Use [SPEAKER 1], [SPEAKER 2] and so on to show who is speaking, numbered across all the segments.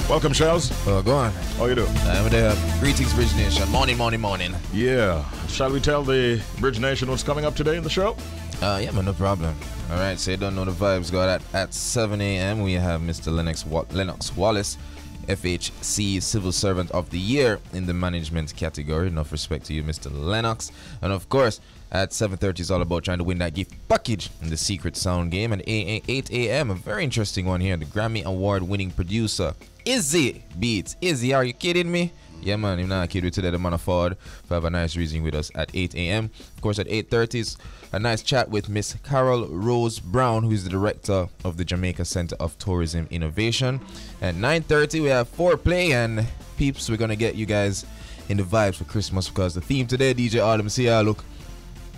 [SPEAKER 1] Welcome, Shelz.
[SPEAKER 2] Go on.
[SPEAKER 1] How you doing?
[SPEAKER 2] I'm there. Greetings, Bridge Nation. Morning.
[SPEAKER 1] Yeah. Shall we tell the Bridge Nation what's coming up today in the show?
[SPEAKER 2] Yeah, man, no problem. All right, so you don't know the vibes. Got at 7 a.m. we have Mr. Lennox Wallace, FHC Civil Servant of the Year in the management category. Enough respect to you, Mr. Lennox. And of course, at 7:30 is all about trying to win that gift package in the Secret Sound game. And 8 a.m. a very interesting one here. The Grammy Award-winning Producer, Izybeats. Izzy, are you kidding me? Yeah, man, I'm not kidding today. The man afford to have a nice reading with us at 8 a.m. Of course, at 8:30 is a nice chat with Miss Carol Rose Brown, who is the director of the Jamaica Center of Tourism Innovation. At 9:30, we have foreplay, and peeps, we're gonna get you guys in the vibes for Christmas because the theme today, DJ Adam, see how look.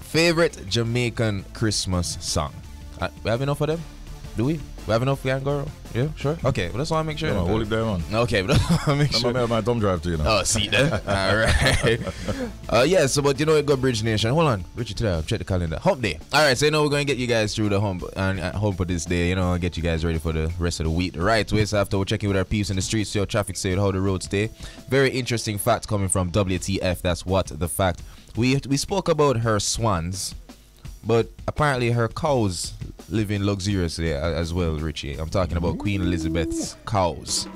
[SPEAKER 2] Favorite Jamaican Christmas song. We have enough of them? Do we? We have enough, girl? Yeah, sure. Okay, but that's why I make sure.
[SPEAKER 1] Yeah, hold it down.
[SPEAKER 2] Okay, but I make sure.
[SPEAKER 1] I'm my thumb drive to you now.
[SPEAKER 2] Oh, see that? All right. Yeah, so but you know it got Bridge Nation. Hold on, Richie, today check the calendar. Hump day. All right, so you know we're gonna get you guys through the hump and hump for this day. You know, get you guys ready for the rest of the week. The right way. So after we're checking with our peeps in the streets, see how traffic say, how the roads stay. Very interesting fact coming from WTF. That's what the fact. We spoke about her swans, but apparently her cows living luxuriously as well, Richie. I'm talking about Queen Elizabeth's cows.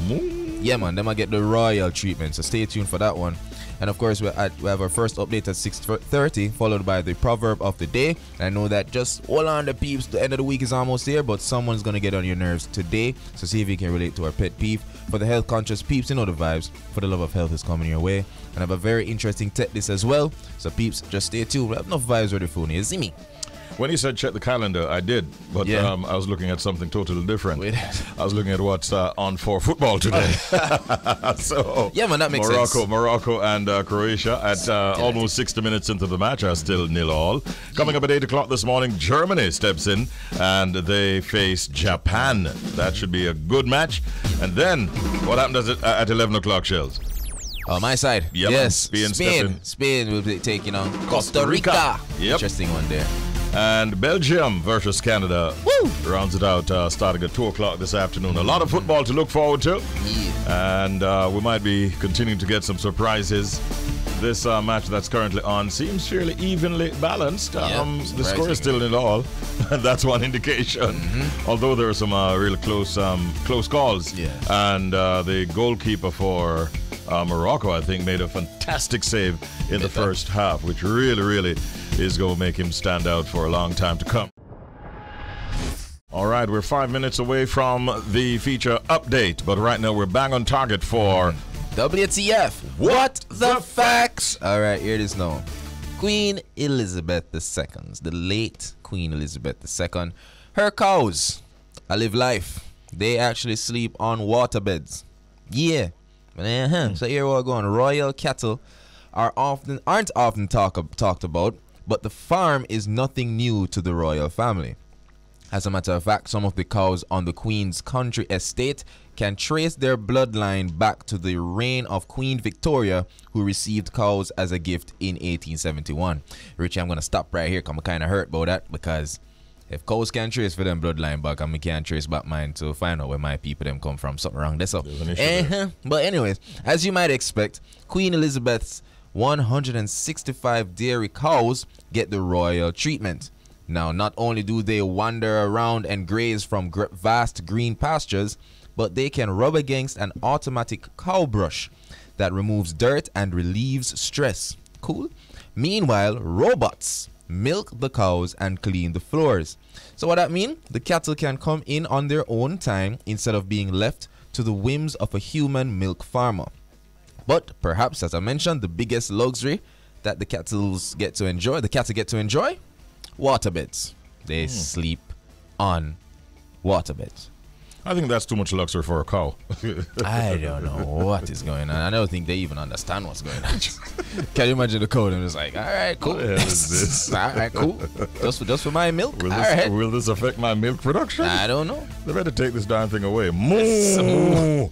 [SPEAKER 2] Yeah, man, them I get the royal treatment, so stay tuned for that one. And of course, we have our first update at 6:30, followed by the proverb of the day. I know that just hold on, the peeps, the end of the week is almost here, but someone's gonna get on your nerves today. So see if you can relate to our pet peeve. For the health conscious peeps, you know the vibes. For the love of health is coming your way. And I have a very interesting tech list as well. So peeps, just stay tuned. We have enough vibes ready for you. See me.
[SPEAKER 1] When you said check the calendar, I did, but
[SPEAKER 2] yeah.
[SPEAKER 1] I was looking at something totally different.
[SPEAKER 2] Wait.
[SPEAKER 1] I was looking at what's on for football today. So
[SPEAKER 2] yeah, man, that makes sense.
[SPEAKER 1] Morocco and Croatia at almost 60 minutes into the match are still 0-0. Coming up at 8 o'clock this morning, Germany steps in and they face Japan. That should be a good match. And then, what happens at 11 o'clock, Shelz?
[SPEAKER 2] On my side,
[SPEAKER 1] yep.
[SPEAKER 2] Yes, Spain will be taking on Costa Rica.
[SPEAKER 1] Yep.
[SPEAKER 2] Interesting one there.
[SPEAKER 1] And Belgium versus Canada.
[SPEAKER 2] Woo!
[SPEAKER 1] Rounds it out starting at 2 o'clock this afternoon. A lot of football to look forward to.
[SPEAKER 2] Yeah.
[SPEAKER 1] And we might be continuing to get some surprises. This match that's currently on seems fairly evenly balanced. The score is still 0-0. That's one indication. Although there are some really close calls.
[SPEAKER 2] Yeah.
[SPEAKER 1] And the goalkeeper for Morocco, I think, made a fantastic save in the first half, which really is going to make him stand out for a long time to come. All right, we're 5 minutes away from the feature update, but right now we're bang on target for
[SPEAKER 2] WTF What the Facts. All right, here it is now. Queen Elizabeth II, the late Queen Elizabeth II, her cows, I live life. They actually sleep on waterbeds. Yeah. So here we're going. Royal cattle aren't often talked about, but the farm is nothing new to the royal family. As a matter of fact, some of the cows on the Queen's country estate can trace their bloodline back to the reign of Queen Victoria, who received cows as a gift in 1871. Richie, I'm going to stop right here because I'm kind of hurt about that, because if cows can trace for them bloodline back, and we can't trace back mine to find out where my people them come from, something wrong there. So, but anyways, as you might expect, Queen Elizabeth's 165 dairy cows get the royal treatment. Now, not only do they wander around and graze from vast green pastures, but they can rub against an automatic cow brush that removes dirt and relieves stress. Cool. Meanwhile, robots milk the cows and clean the floors. So what that means? The cattle can come in on their own time instead of being left to the whims of a human milk farmer. But perhaps, as I mentioned, the biggest luxury that the cattle get to enjoy, waterbeds. They sleep on waterbeds.
[SPEAKER 1] I think that's too much luxury for a cow.
[SPEAKER 2] I don't know what is going on. I don't think they even understand what's going on. Can you imagine the cow? And it's like, all right, cool.
[SPEAKER 1] What the hell is this?
[SPEAKER 2] All right, cool. Just for my milk.
[SPEAKER 1] Will this affect my milk production?
[SPEAKER 2] I don't know.
[SPEAKER 1] They better take this darn thing away. Moo!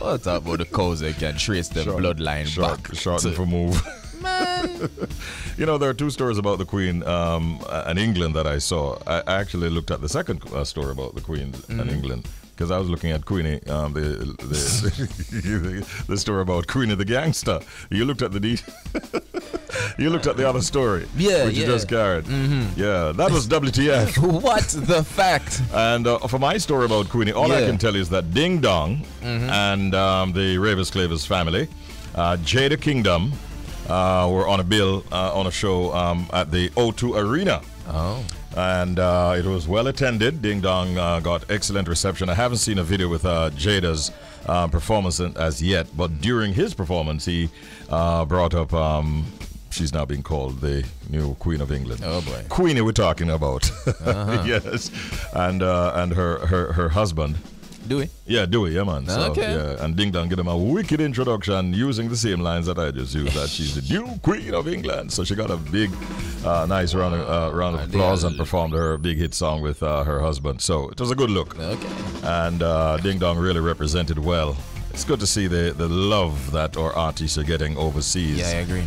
[SPEAKER 2] I'll talk about the cows that can trace their bloodline back.
[SPEAKER 1] Shorten for move.
[SPEAKER 2] Man.
[SPEAKER 1] You know, there are two stories about the Queen and England that I saw. I actually looked at the second story about the Queen and England. because I was looking at Queenie, the story about Queenie the gangster. You looked at the you looked at the other story, which you just carried. Yeah, that was WTF.
[SPEAKER 2] What the fact?
[SPEAKER 1] And for my story about Queenie, all I can tell you is that Ding Dong and the Ravers Clavers family, Jada Kingdom, were on a bill on a show at the O2 Arena.
[SPEAKER 2] Oh.
[SPEAKER 1] And it was well attended. Ding Dong got excellent reception. I haven't seen a video with Jada's performance as yet, but during his performance, he brought up. She's now being called the new Queen of England.
[SPEAKER 2] Oh boy,
[SPEAKER 1] Queenie, we're talking about. Yes, and her husband.
[SPEAKER 2] Dewey?
[SPEAKER 1] Yeah, Dewey, yeah, man. So,
[SPEAKER 2] okay.
[SPEAKER 1] Yeah, and Ding Dong get him a wicked introduction using the same lines that I just used, that she's the new Queen of England. So she got a big, nice round of applause and performed her big hit song with her husband. So it was a good look.
[SPEAKER 2] Okay.
[SPEAKER 1] And Ding Dong really represented well. It's good to see the love that our artists are getting overseas.
[SPEAKER 2] Yeah, I agree.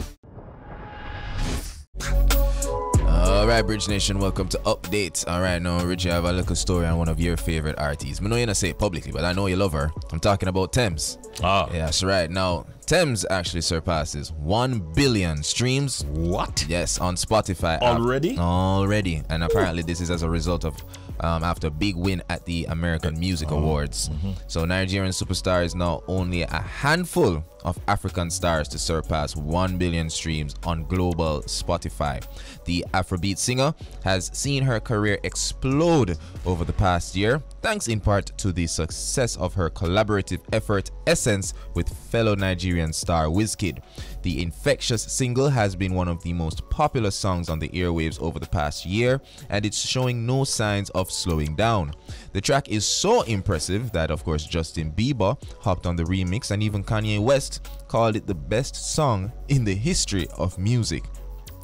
[SPEAKER 2] All right, Bridge Nation, welcome to Updates. All right, now, Richie, I have a little story on one of your favorite artists. I know you're not say it publicly, but I know you love her. I'm talking about Thames.
[SPEAKER 1] Ah.
[SPEAKER 2] Yeah, that's right. Now, Thames actually surpasses 1 billion streams.
[SPEAKER 1] What?
[SPEAKER 2] Yes, on Spotify.
[SPEAKER 1] Already?
[SPEAKER 2] Already. And apparently this is as a result of after a big win at the American Music Awards. So Nigerian superstar is now only a handful of African stars to surpass 1 billion streams on global Spotify. The Afrobeat singer has seen her career explode over the past year, thanks in part to the success of her collaborative effort Essence with fellow Nigerian star Wizkid. The infectious single has been one of the most popular songs on the airwaves over the past year, and it's showing no signs of slowing down. The track is so impressive that, of course, Justin Bieber hopped on the remix, and even Kanye West called it the best song in the history of music.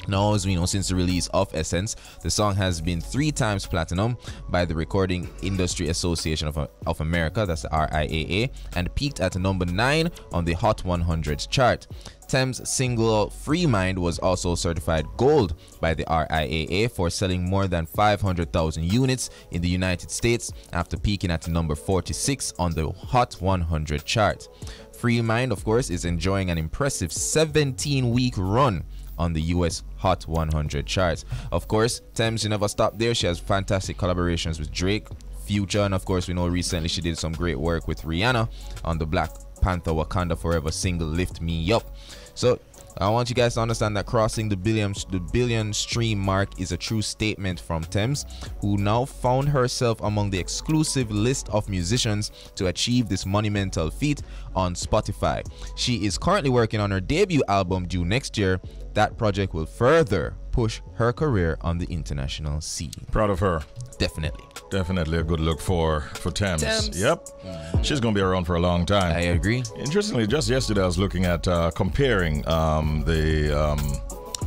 [SPEAKER 2] Now, as we know, since the release of Essence, the song has been 3 times platinum by the Recording Industry Association of America, that's the RIAA, and peaked at number 9 on the Hot 100 chart. Thames' single Free Mind was also certified gold by the RIAA for selling more than 500,000 units in the United States after peaking at number 46 on the Hot 100 chart. Free Mind, of course, is enjoying an impressive 17-week run on the US Hot 100 charts. Of course, Thames, you never stop there. She has fantastic collaborations with Drake, Future, and of course, we know recently she did some great work with Rihanna on the Black Panther Wakanda Forever single Lift Me Up. So I want you guys to understand that crossing the billion stream mark is a true statement from Thames, who now found herself among the exclusive list of musicians to achieve this monumental feat on Spotify. She is currently working on her debut album due next year. That project will further push her career on the international scene.
[SPEAKER 1] Proud of her.
[SPEAKER 2] Definitely.
[SPEAKER 1] Definitely a good look for Thames. Yep. She's going to be around for a long time.
[SPEAKER 2] I agree.
[SPEAKER 1] Interestingly, just yesterday I was looking at comparing the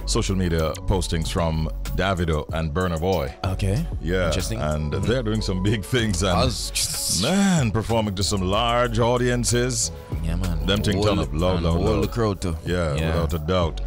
[SPEAKER 1] social media postings from Davido and Burna Boy.
[SPEAKER 2] Okay.
[SPEAKER 1] Yeah.
[SPEAKER 2] Interesting.
[SPEAKER 1] And they're doing some big things and man, performing to some large audiences.
[SPEAKER 2] Yeah, man.
[SPEAKER 1] Them thing turn up loud.
[SPEAKER 2] The crowd too.
[SPEAKER 1] Yeah, without a doubt.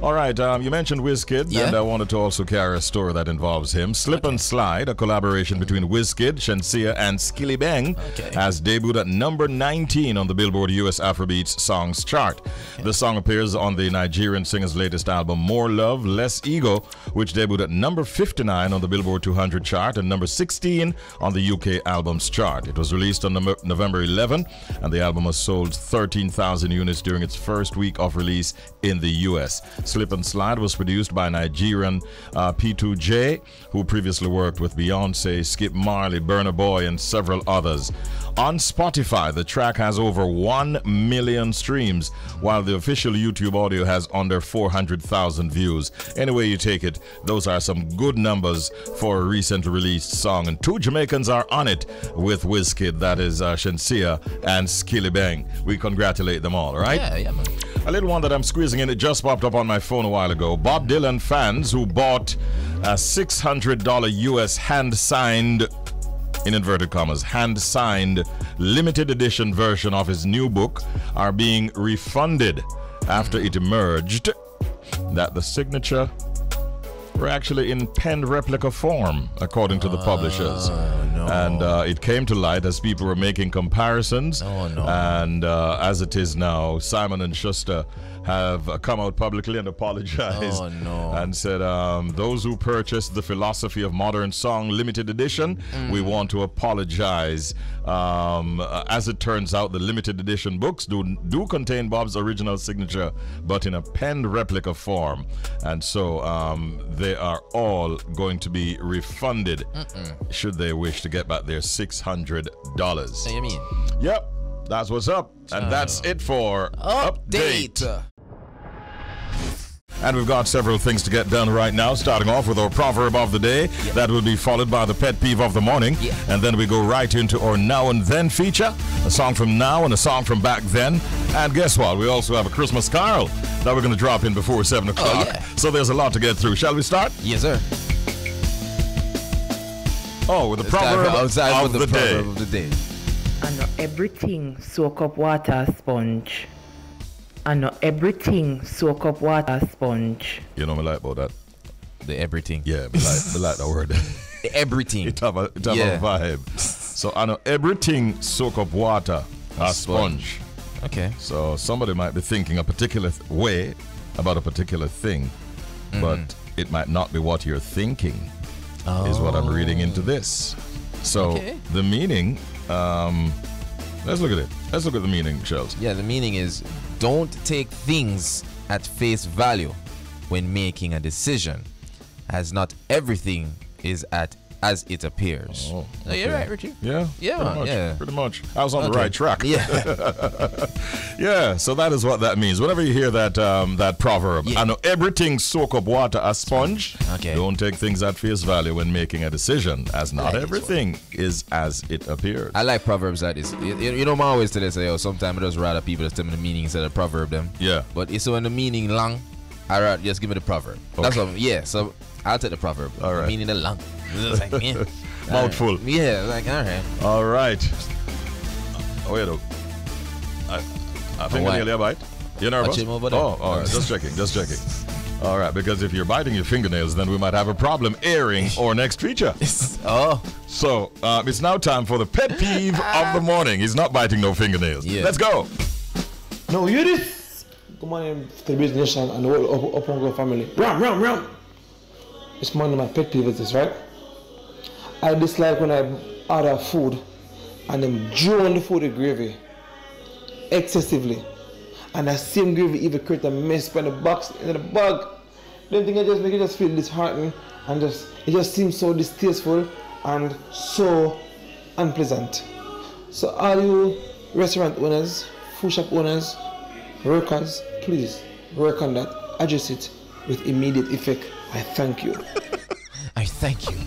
[SPEAKER 1] All right, you mentioned Wizkid, and I wanted to also carry a story that involves him. Slip and Slide, a collaboration between Wizkid, Shenseea, and Skilly Bang, has debuted at number 19 on the Billboard US Afrobeats Songs chart. The song appears on the Nigerian singer's latest album, More Love, Less Ego, which debuted at number 59 on the Billboard 200 chart and number 16 on the UK Albums chart. It was released on November 11, and the album has sold 13,000 units during its first week of release in the US. Slip and Slide was produced by Nigerian P2J, who previously worked with Beyonce, Skip Marley, Burna Boy, and several others. On Spotify, the track has over 1 million streams, while the official YouTube audio has under 400,000 views. Anyway you take it, those are some good numbers for a recently released song, and 2 Jamaicans are on it with Wizkid, that is Shenseea and Skilly Bang. We congratulate them all, right?
[SPEAKER 2] Yeah, man.
[SPEAKER 1] A little one that I'm squeezing in, it just popped up on my phone a while ago. Bob Dylan fans who bought a $600 US hand-signed, in inverted commas, hand-signed limited edition version of his new book are being refunded after it emerged that the signature were actually in pen replica form, according to the publishers.
[SPEAKER 2] No.
[SPEAKER 1] And it came to light as people were making comparisons.
[SPEAKER 2] Oh, no.
[SPEAKER 1] And as it is now, Simon and Schuster have come out publicly and apologized.
[SPEAKER 2] Oh, no.
[SPEAKER 1] And said, those who purchased the Philosophy of Modern Song limited edition, we want to apologize. As it turns out, the limited edition books do contain Bob's original signature, but in a penned replica form. And so they are all going to be refunded should they wish to get back their $600.
[SPEAKER 2] What you mean?
[SPEAKER 1] Yep, that's what's up. And that's it for Update. And we've got several things to get done right now, starting off with our proverb of the day. Yep. That will be followed by the pet peeve of the morning. Yep. And then we go right into our Now and Then feature, a song from now and a song from back then. And guess what? We also have a Christmas carol that we're going to drop in before 7 o'clock.
[SPEAKER 2] Oh, yeah.
[SPEAKER 1] So there's a lot to get through. Shall we start?
[SPEAKER 2] Yes, sir.
[SPEAKER 1] Oh, with the proverb of the day.
[SPEAKER 3] I know everything soak up water sponge. I know everything soak up water sponge.
[SPEAKER 1] You know me like about that?
[SPEAKER 2] The everything.
[SPEAKER 1] Yeah, me like that word.
[SPEAKER 2] The everything.
[SPEAKER 1] It have a vibe. So I know everything soak up water a sponge.
[SPEAKER 2] Okay.
[SPEAKER 1] So somebody might be thinking a particular way about a particular thing, but it might not be what you're thinking, is what I'm reading into this. So the meaning, let's look at it. Let's look at the meaning, Shelz.
[SPEAKER 2] Yeah, the meaning is don't take things at face value when making a decision, as not everything is as it appears.
[SPEAKER 1] Oh,
[SPEAKER 2] okay. You're right, Richie.
[SPEAKER 1] Yeah, pretty much. I was on the right track.
[SPEAKER 2] Yeah.
[SPEAKER 1] Yeah, so that is what that means. Whenever you hear that that proverb, I know everything soak up water a sponge.
[SPEAKER 2] Okay.
[SPEAKER 1] Don't take things at face value when making a decision, as not everything is as it appears.
[SPEAKER 2] I like proverbs like this. You know, I always tell say, sometimes I just rather people just tell me the meaning instead of proverb them.
[SPEAKER 1] Yeah.
[SPEAKER 2] But it's when the meaning long, I rather just give me the proverb.
[SPEAKER 1] Okay.
[SPEAKER 2] That's what. So I'll take the proverb.
[SPEAKER 1] All right.
[SPEAKER 2] Meaning the long. It's like, yeah.
[SPEAKER 1] Mouthful.
[SPEAKER 2] Right. Yeah, like, all right.
[SPEAKER 1] All right. Oh, wait, I think I nearly a bite. You nervous? Oh, all right. Just checking. All right, because if you're biting your fingernails, then we might have a problem airing our next feature.
[SPEAKER 2] Oh.
[SPEAKER 1] So, it's now time for the pet peeve of the morning. He's not biting no fingernails.
[SPEAKER 2] Yeah.
[SPEAKER 1] Let's go.
[SPEAKER 4] No, you this. Good morning to the business nation and the whole Upon family. Ram. It's one of my pet peeves, this, right? I dislike when I order food and them drown the food with gravy excessively. And that same gravy even create a mess by the box in the bag. Don't think I just make it just feel disheartening and it just seems so distasteful and so unpleasant. So all you restaurant owners, food shop owners, workers, please work on that. Address it with immediate effect. I thank you.
[SPEAKER 2] I thank you.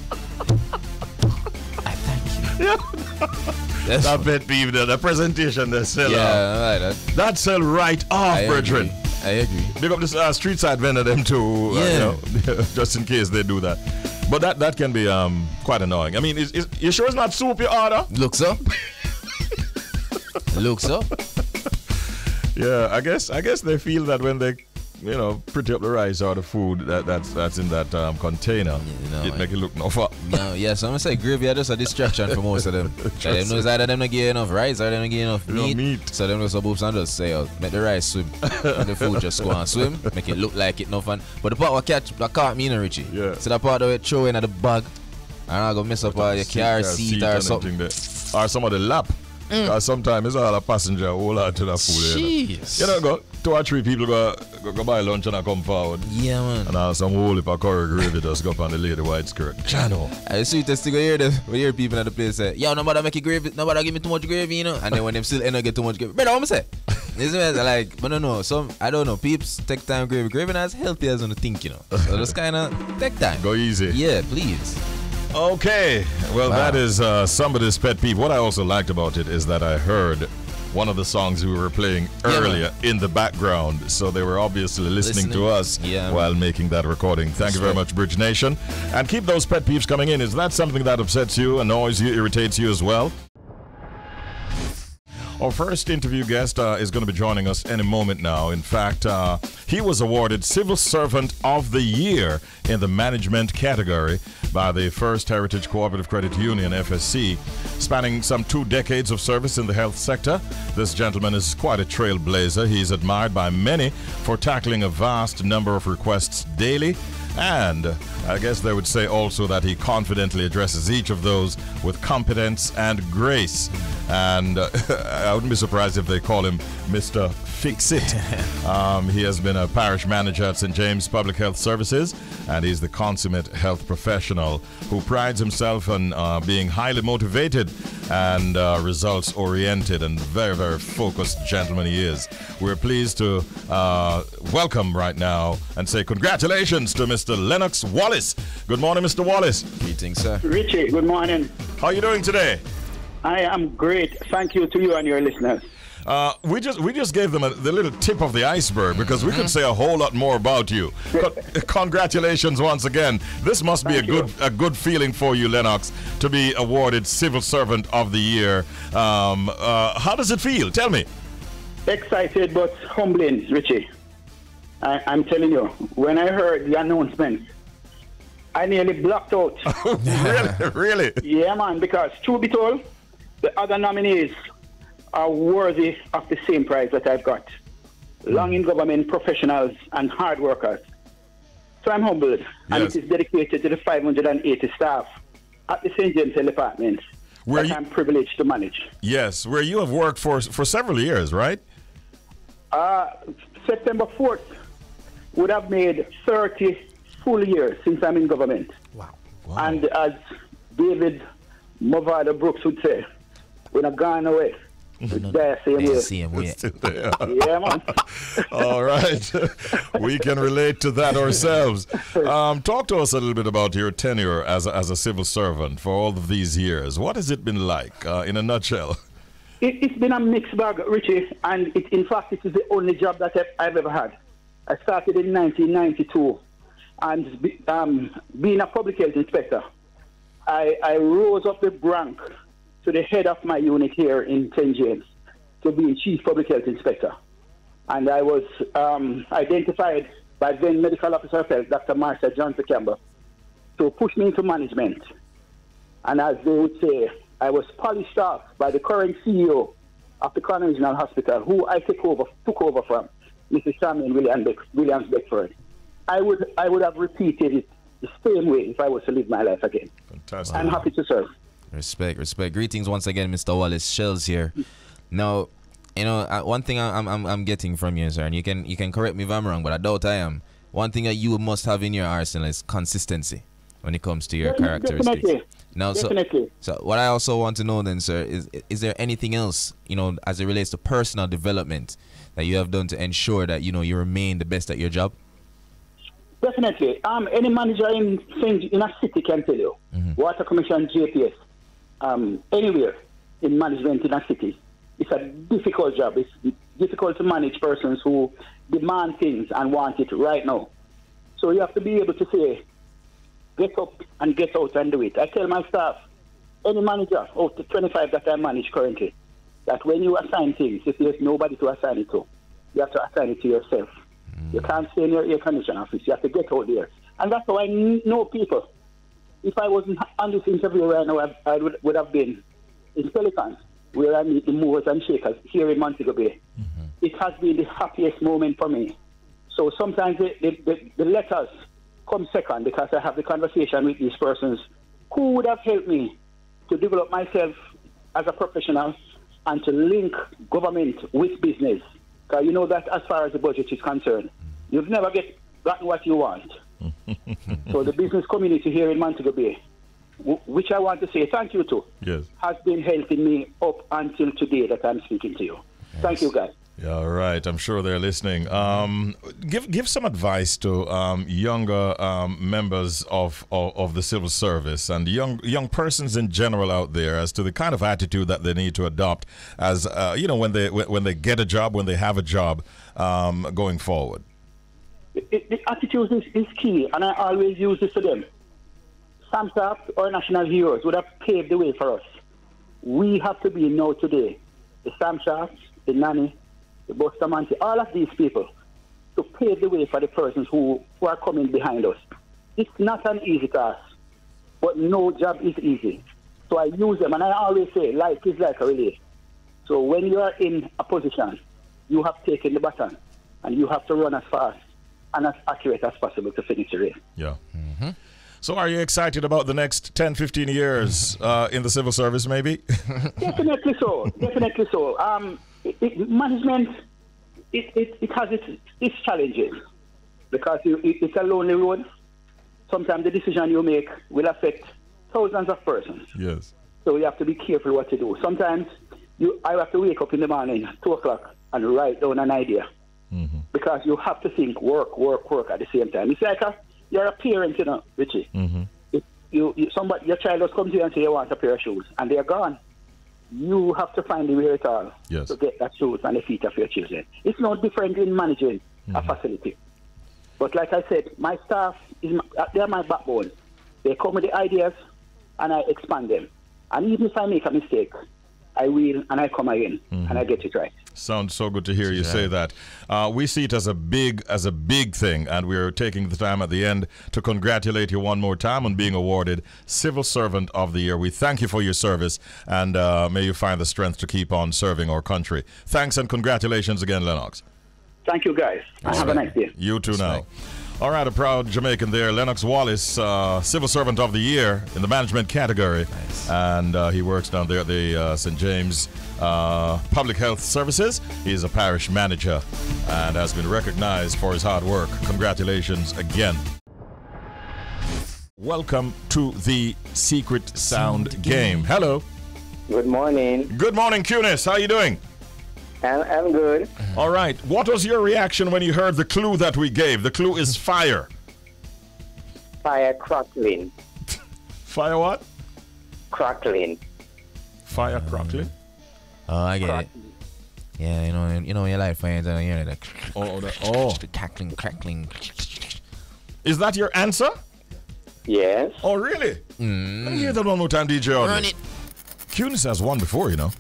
[SPEAKER 1] Yeah. That pet peeve, the presentation, the sell.
[SPEAKER 2] Yeah, I like that.
[SPEAKER 1] That sell right off, brethren.
[SPEAKER 2] I agree.
[SPEAKER 1] Big up this street side vendor them too,
[SPEAKER 2] Yeah.
[SPEAKER 1] you know, just in case they do that. But that can be quite annoying. I mean, you sure it's not soup you order?
[SPEAKER 2] Looks up. Looks up.
[SPEAKER 1] Yeah, I guess they feel that when they, you know, pretty up the rice or the food that's in that container, it make it look no fun.
[SPEAKER 2] No, yeah, so I'm gonna say gravy are just a distraction for most of them. Them knows either them not get enough rice or them not get enough meat. So them just supposed to just say, make the rice swim. And the food just go and swim, make it look like it no fun. But the part that caught me, Richie.
[SPEAKER 1] Yeah.
[SPEAKER 2] So that part that we throw in at the bag, and I go mess up your car seat or something.
[SPEAKER 1] Or some of the lap. Because sometimes it's all a passenger hold on to that food.
[SPEAKER 2] Jeez.
[SPEAKER 1] You know, go 2 or 3 people go buy lunch and I come forward.
[SPEAKER 2] Yeah, man.
[SPEAKER 1] And I some whole heap of curry gravy just go up on the lady white skirt. Channel.
[SPEAKER 2] I see to hear them. We hear people at the place say, yo, nobody make it gravy, nobody give me too much gravy, you know. And then when them still end up get too much gravy, brother, what I'm say? This is like, but no, I don't know. Peeps take time gravy. Gravy not as healthy as you think, you know. So just kind of take time.
[SPEAKER 1] Go easy.
[SPEAKER 2] Yeah, please.
[SPEAKER 1] Okay, well, that is somebody's pet peeve. What I also liked about it is that I heard one of the songs we were playing earlier in the background, so they were obviously listening to us while making that recording. Thank you very much, Bridge Nation. And keep those pet peeves coming in. Is that something that upsets you, annoys you, irritates you as well? Our first interview guest is going to be joining us any moment now. In fact, he was awarded Civil Servant of the Year in the management category by the First Heritage Cooperative Credit Union, FHC. Spanning some 2 decades of service in the health sector, this gentleman is quite a trailblazer. He's admired by many for tackling a vast number of requests daily, and I guess they would say also that he confidently addresses each of those with competence and grace. And I wouldn't be surprised if they call him Mr. Fix-It. He has been a parish manager at St. James Public Health Services, and he's the consummate health professional who prides himself on being highly motivated and results-oriented, and very, very focused gentleman he is. We're pleased to welcome right now and say congratulations to Mr. Lennox Wallace. Good morning, Mr. Wallace.
[SPEAKER 2] Greetings, sir.
[SPEAKER 5] Richie, good morning.
[SPEAKER 1] How are you doing today?
[SPEAKER 5] I am great. Thank you to you and your listeners.
[SPEAKER 1] We just gave them the little tip of the iceberg, because we could say a whole lot more about you. Congratulations once again. This must be a good feeling for you, Lennox, to be awarded Civil Servant of the Year. How does it feel? Tell me.
[SPEAKER 5] Excited but humbling, Richie. I'm telling you, when I heard the announcement, I nearly blocked out.
[SPEAKER 1] Really?
[SPEAKER 5] Yeah, man, because truth be told, the other nominees are worthy of the same prize that I've got. Long in government professionals and hard workers. So I'm humbled, and it is dedicated to the 580 staff at the St. James Health Department that I'm privileged to manage.
[SPEAKER 1] Yes, where you have worked for several years, right?
[SPEAKER 5] September 4th would have made 30 full years since I'm in government.
[SPEAKER 2] Wow.
[SPEAKER 5] And as David Movada Brooks would say, we're not gone away. Same way. Yeah, man.
[SPEAKER 1] All right. We can relate to that ourselves. Talk to us a little bit about your tenure as a civil servant for all of these years. What has it been like, in a nutshell?
[SPEAKER 5] It's been a mixed bag, Richie, and in fact, it is the only job that I've ever had. I started in 1992, and being a public health inspector, I rose up the rank to the head of my unit here in St. James to be Chief Public Health Inspector. And I was identified by then Medical Officer of Health, Dr. Marcia Johnson Campbell, to push me into management. And as they would say, I was polished off by the current CEO of the Konshens Regional Hospital, who I took over from, Mrs. Charmaine Williams Beckford. I would have repeated it the same way if I was to live my life again.
[SPEAKER 1] Fantastic.
[SPEAKER 5] I'm happy to serve.
[SPEAKER 2] Respect. Greetings once again, Mr. Wallace. Shelz here. Now, you know, one thing I'm getting from you, sir, and you can correct me if I'm wrong, but I doubt I am. One thing that you must have in your arsenal is consistency when it comes to your characteristics.
[SPEAKER 5] Definitely.
[SPEAKER 2] Now, so what I also want to know then, sir, is there anything else, you know, as it relates to personal development that you have done to ensure that, you know, you remain the best at your job?
[SPEAKER 5] Definitely. Any manager in a city can tell you. Water Commission, JPS, anywhere in management in a city, it's a difficult job. It's difficult to manage persons who demand things and want it right now. So you have to be able to say, get up and get out and do it. I tell my staff, any manager out of 25 that I manage currently, that when you assign things, if there's nobody to assign it to, you have to assign it to yourself. You can't stay in your air conditioning office. You have to get out there. And that's how I know people. If I wasn't on this interview right now, I would have been in Pelican, where I meet the movers and shakers here in Montego Bay. It has been the happiest moment for me. So sometimes the letters come second, because I have the conversation with these persons who would have helped me to develop myself as a professional and to link government with business. Because you know that as far as the budget is concerned, you've never gotten what you want. So the business community here in Montego Bay, which I want to say thank you to, has been helping me up until today that I'm speaking to you. Thank you, guys.
[SPEAKER 1] Yeah, all right. I'm sure they're listening. Give some advice to younger members of the civil service and young persons in general out there as to the kind of attitude that they need to adopt as you know, when they get a job, when they have a job, going forward.
[SPEAKER 5] The attitude is key, and I always use this to them. Sam Sapp, our national heroes, would have paved the way for us. We have to be now today the Sam Shafts, the Nanny, the Bustamante, all of these people to pave the way for the persons who are coming behind us. It's not an easy task, but no job is easy. So I use them, and I always say life is like a relay. So when you are in a position, you have taken the baton, and you have to run as fast and as accurate as possible to finish the race.
[SPEAKER 1] Yeah. So are you excited about the next 10, 15 years in the civil service, maybe?
[SPEAKER 5] Definitely so. Definitely so. Management, it has its challenges because it's a lonely road. Sometimes the decision you make will affect thousands of persons.
[SPEAKER 1] Yes.
[SPEAKER 5] So you have to be careful what to do. Sometimes I have to wake up in the morning, 2 o'clock, and write down an idea. Because you have to think work at the same time. It's like you're a parent, you know, Richie. If your child just comes to you and say you want a pair of shoes, and they're gone. You have to find the wherewithal to get that shoes on the feet of your children. It's no different in managing a facility. But like I said, my staff, they're my backbone. They come with the ideas, and I expand them. And even if I make a mistake, I will, and I come again, and I get it right.
[SPEAKER 1] Sounds so good to hear you say that. We see it as a big thing, and we're taking the time at the end to congratulate you one more time on being awarded Civil Servant of the Year. We thank you for your service, and may you find the strength to keep on serving our country. Thanks and congratulations again, Lennox.
[SPEAKER 5] Thank you, guys. And have a nice day.
[SPEAKER 1] You too now. All right, a proud Jamaican there, Lennox Wallace, Civil Servant of the Year in the management category.
[SPEAKER 2] Nice.
[SPEAKER 1] And he works down there at the St. James Public Health Services. He's a parish manager and has been recognized for his hard work. Congratulations again. Welcome to the Secret Sound Game. Hello.
[SPEAKER 6] Good morning.
[SPEAKER 1] Good morning, Kunis. How are you doing?
[SPEAKER 6] I'm good.
[SPEAKER 1] All right. What was your reaction when you heard the clue that we gave? The clue is fire.
[SPEAKER 6] Fire crackling.
[SPEAKER 1] Fire what?
[SPEAKER 6] Crackling.
[SPEAKER 1] Fire crackling.
[SPEAKER 2] Oh, I get it. Yeah, you know, your life fire and you hear like the crackling.
[SPEAKER 1] Is that your answer?
[SPEAKER 6] Yes.
[SPEAKER 1] Oh, really? Let me hear that one more time, DJ.
[SPEAKER 2] Run it.
[SPEAKER 1] Kunis has won before, you know.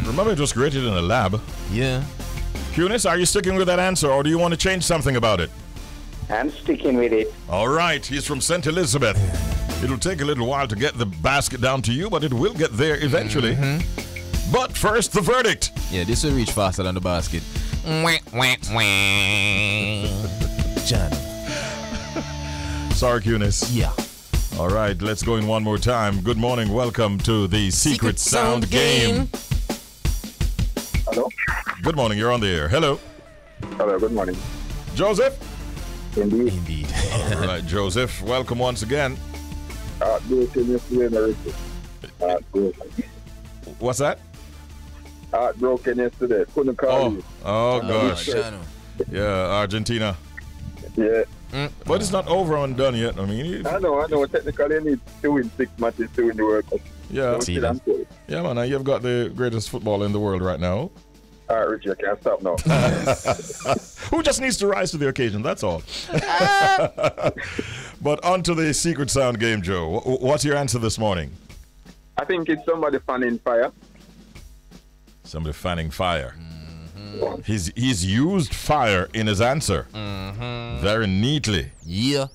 [SPEAKER 1] Remember, it was created in a lab.
[SPEAKER 2] Yeah.
[SPEAKER 1] Kunis, are you sticking with that answer, or do you want to change something about it?
[SPEAKER 6] I'm sticking with it.
[SPEAKER 1] All right, he's from St. Elizabeth. It'll take a little while to get the basket down to you, but it will get there eventually. But first, the verdict.
[SPEAKER 2] Yeah, this will reach faster than the basket. John.
[SPEAKER 1] Sorry, Kunis.
[SPEAKER 2] Yeah.
[SPEAKER 1] All right, let's go in one more time. Good morning. Welcome to the Secret Sound Game.
[SPEAKER 6] Hello?
[SPEAKER 1] Good morning. You're on the air. Hello.
[SPEAKER 6] Hello, good morning.
[SPEAKER 1] Joseph?
[SPEAKER 2] Indeed.
[SPEAKER 1] All right, Joseph. Welcome once again. What's that?
[SPEAKER 6] Broken yesterday. Couldn't call you.
[SPEAKER 1] Oh, gosh. Yeah, Argentina.
[SPEAKER 6] Yeah.
[SPEAKER 1] But it's not over and done yet. I mean,
[SPEAKER 6] I know. Technically, you need to win 6 matches to win the World Cup.
[SPEAKER 1] Yeah. Yeah, man. You've got the greatest football in the world right now.
[SPEAKER 6] All right, Richie, I can't stop now.
[SPEAKER 1] Who just needs to rise to the occasion, that's all. But on to the Secret Sound Game, Joe. What's your answer this morning?
[SPEAKER 6] I think it's somebody fanning fire.
[SPEAKER 1] Somebody fanning fire. He's used fire in his answer very neatly.
[SPEAKER 2] Yeah.